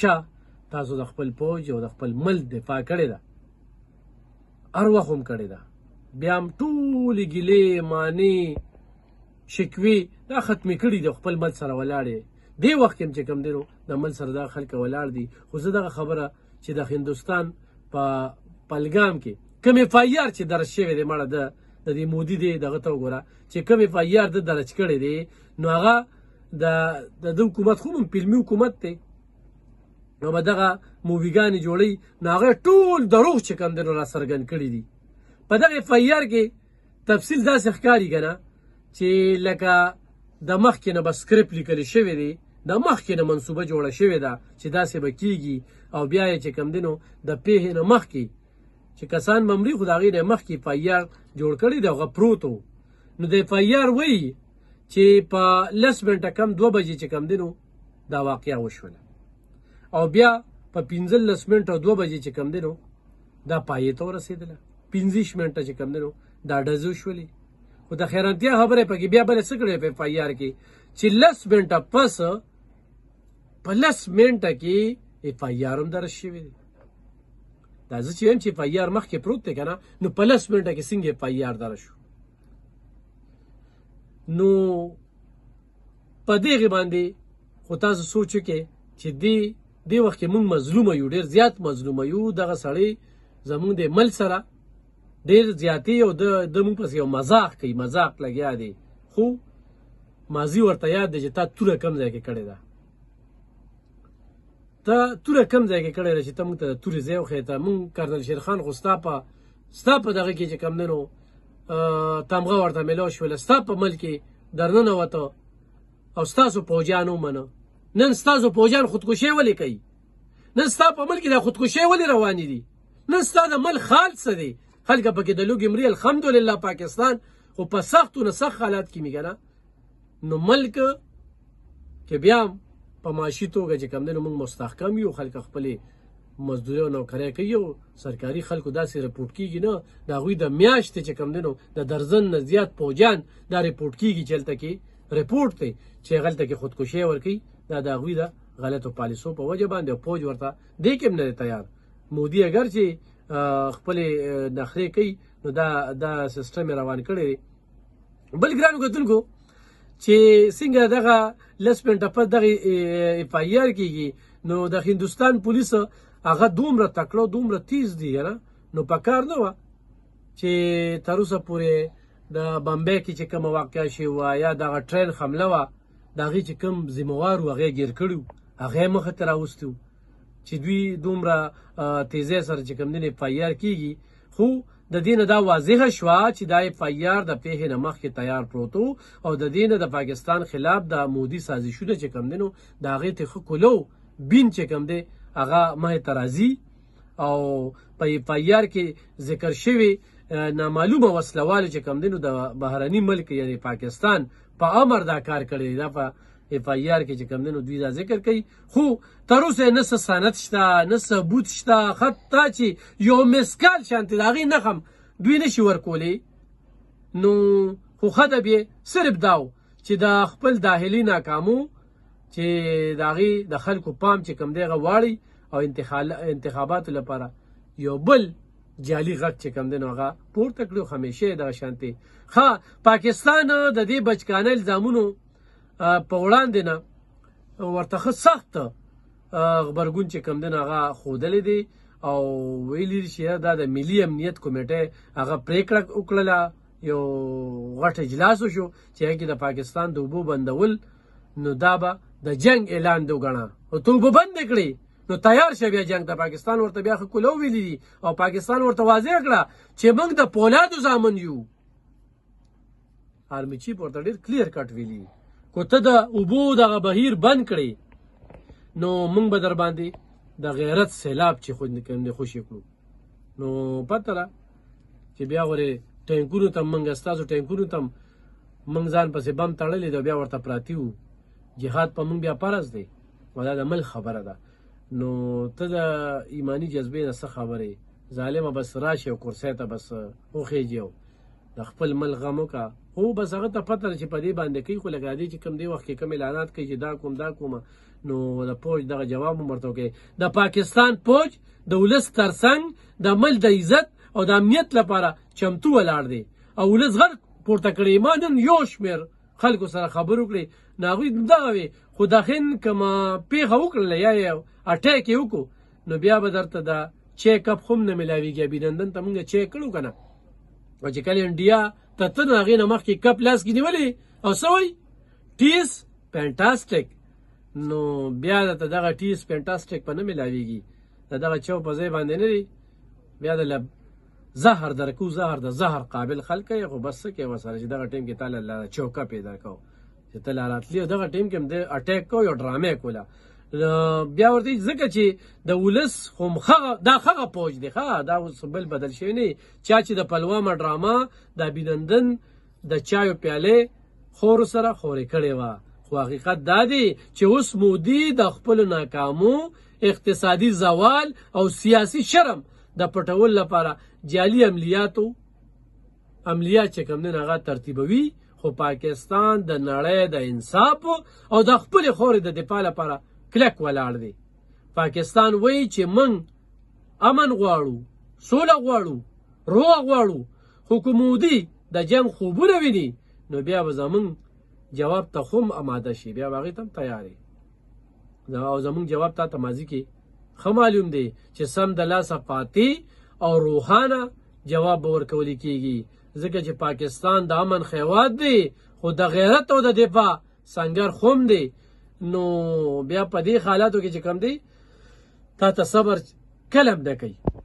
چا تاسو د خپل پوځ او د خپل ملک دفاع کړې ده، هر وخت هم کړې ده. بیا هم ټولې ګیلې مانې شکوې دا ختمې کړي د خپل ملک سره ولاړې. دې وخت کې هم چې کوم دی نو د ملک سره دا خلک ولاړ دي. خو زه دغه خبره چې د هندوستان په پلګام کې کوم اف آی آر چې درج شوی دی مړه د دې مودي دی دغه ته وګوره چې کوم اف آی آر د درج کړی دی نو هغه د حکومت خو هم فلمي حکومت دی نو به دغه موویګانې جوړوي نو هغه ټول دروغ چې کوم دی نو را څرګند کړي دي. په دغه اف آی آر کې تفصیل داسې ښکاري که نه چې لکه د مخکې نه به سکرپټ لیکلی شوی دی، د مخکې نه منصوبه جوړه شوې ده چې داسې به کېږي او بیا یې چې کوم دی نو د پیښې نه مخکې چې کسان به مري خو د هغې نه مخکې اف آی آر جوړ کړی دی هغه پروت و. نو د اف آی آر وایي چې په 10 منټه کم 2 بجې چې کوم دی نو دا واقعه وشوله او بیا په 15 منټه او 2 بجې چې کوم دی نو دا پایې ته ورسېدله. 15 منټه چې کوم دی نو دا ډزې وشولې. خو د خیراتیا خبره پکې بیا بله څه کړی په اف آی آر کې چې 10 منټه پس په 10 منټه کې اف آی آر هم درج شوی دی. دا زه چې وایم چې اف آی آر مخکې پروت دی که نه نو په 10 منټه کې څنګه اف آی آر درج شو. نو په دغې باندې خو تاسو سوچ وکړئ چې دې وخت کې موږ مظلومه یو، ډېر زیات مظلومه یو. دغه سړی زموږ د ملک سره ډېر زیاتې او د موږ پسې یو مذاق کوي، مذاق لګیا دی. خو ماضي ورته یاد دی چې تا توره کم ځای کې کړې ده، ته توره کم ځای کې کړې ده چې ته موږ ته د تورې ځای وښیې. ته موږ کرنل شیرخان خو ستا په دغه کې چې کوم دی نو تمغه ورته میلاو شوله، ستا په ملک کې درننوته او ستاسو پوځیان ومنه. نن ستاسو پوځیان خودکشي ولې کوي؟ نن ستا په ملک کې دا خودکشي ولې روانې دي؟ نن ستا د ملک حال څه دی؟ خلک پکې د لوږې مري الحمدلله پاکستان خو په سختو نه سخت حالات کې میږه نه نو ملک کې بیا هم په معاشي توګه چې کوم دی نو موږ مستحکم یو. خلک خپلې مزدوري او نوکرۍ کوي او سرکاري خلکو داسې رپورټ کېږي نه د هغوی د میاشتې چې کوم دی نو د درزن نه زیات پوځیان دا رپورټ کېږي چې هلته کې رپورټ دی چې هغلته کې خودکشي ورکوي. دا د هغوی د غلطو پالیسو په وجه باندې او پوځ ورته دې کې هم نه دی تیار. مودي اگر چې خپلې نخرې کوي نو دا سیسټم یې روان کړی دی. بل ګرانو کتونکو چې څنګه دغه 10 منټه پس دغه اف آی آر کېږي نو د هندوستان پولیس هغه دومره تکړه دومره تیز دي نه نو په کار نه وه چې تر اوسه پورې د بمبۍ کې چې کومه واقعه شوې وه یا دغه ټرین حمله وه د هغې چې کوم ذمهوار و هغه یې ګیر کړي وو، هغه یې مخې ته راوستي وو چې دوی دومره تیزۍ سره چې کوم دی اف آی آر کېږي. خو د دې نه دا واضحه شوه چې دا اف آی آر د پیښې نه مخکې تیار پروت و او د دې نه د پاکستان خلاف د مودي سازشونه چې کوم دی نو د هغې ته ښه کلو بین چې کوم دی هغه مخې ته راځي او په اف آی آر کې ذکر شوي نامعلومه وسلوالو چې کوم دی نو د بهرني ملک یعنې پاکستان په امر دا کار کړی دی. دا په اف آی آر کې چې کوم دی نو دوی دا ذکر کوي خو تر اوسه نه څه سند شته نه ثبوت شته حتی چې یو مسکال شانتې د هغې نښه دوی نشي ورکولی. نو خو خدب یې صرف دا و چې د خپل داخلي ناکامو چې د هغې د خلکو پام چې کوم دی هغه واړي او انتخاباتو لپاره یو بل جعلي غږ چې کوم دی نو هغه پورته کړي. همیشه دغه شانتې پاکستان د دې بچکانه الزامونو په وړاندې نه ورته ښه سخت غبرګون چې کوم دی نو هغه ښودلی دی او ویلي دي چې دا د ملي امنیت کمیټې هغه پرېکړه وکړله، یو غټ اجلاس وشو چې هغې کې د پاکستان د اوبو بندول نو دا به د جنگ اعلان دی وګڼه او ته اوبه بندې کړې نو تیار شه بیا جنگ ته. پاکستان ورته بیا ښه کولو ویلي دي او پاکستان ورته واضح کړه چې موږ د پولادو زامن یو. آرمي چیف ورته ډېر کلیر کټ ویلي کو ته د اوبو دغه بهیر بند کړې نو موږ به در باندې د غیرت سیلاب چې خوشې کړو. نو پته ده چې بیا ورې ټینکونو ته موږ ستاسو ټینکونو ته موږ ځان پسې بم تړلی دی بیا ورته پراتی وو. جهاد په موږ بیا فرض دی او دا د ملک خبره ده. نو ته د ایمانی جذبې نه څه خبرې ظالمه بس راشي او کرسۍ ته بس وخېږي او د خپل ملک غم وکړه. خو بس هغه ته پته ده چې په دې باندې کوي خو لکه دې چې کوم دې وخت کې کوم اعلانات کوي چې دا کوم دا کومه نو د فوج دغه جواب هم ورته وکړي د پاکستان فوج د ولس ترڅنګ د عمل د عزت او د امنیت لپاره چمتو ولاړ دی او ولس غږ پورته کړی ما نن یو شمېر خلکو سره خبرې وکړې نو هغوی دغه وې خو داخل کومه پیښه وکړله یا یې اټیک یې وکړو نو بیا به درته د چیک اپ هم نه میلاویږي ابینندن ته مونږ چیک کړو که نه او چې کله انډیا ته ته نو هغې نه مخکې کپ لاس کې نیولې او څه وایي ټیس فینټاسټک نو بیا درته دغه ټیس فینټاسټک په نه میلاویږي د دغه چو په ځای باندې نه دی بیا د زهر درکو زهر د زهر قابل خلک یې خو بس څه کوې ورسره چې دغه ټیم کې تا له چوکه پیدا کو چې ته لا راتلي او دغه ټیم کې هم د اټیک کو یو ډرامې کوله بیا ورته ځکه چې د ولس خو دا هغه فوج دی ښه دا اوس بل بدل شوی نه چا چې د پلوامه ډرامه د ابینندن د چایو پیالې خورو سره خورې کړې وه خو حقیقت دا دی چې اوس مودي د خپلو ناکامو اقتصادي زوال او سیاسي شرم د پټول لپاره جعلي عملیات چې کوم دی هغه ترتیبوي خو پاکستان د نړۍ د انصاف او د خپلې خورې د دفاع لپاره کلک ولاړ دی پاکستان وایي چې موږ امن غواړو سوله غواړو روغ غواړو خو که مودي د جنګ خوبونه ویني نو بیا به زموږ جواب ته خو هم اماده شي بیا به هغې ته هم تیار او زموږ جواب تا ته ماضي کې ښه معلوم دی چې سم د لاسه قاطع او روحانه جواب به ورکولی کېږي ځکه چې پاکستان د امن خیوات دی خو د غیرت او د دفاع سنګر خوم دی نو بیا په دې حالاتو کې چې کم دی تا ته صبر کلم نه کوي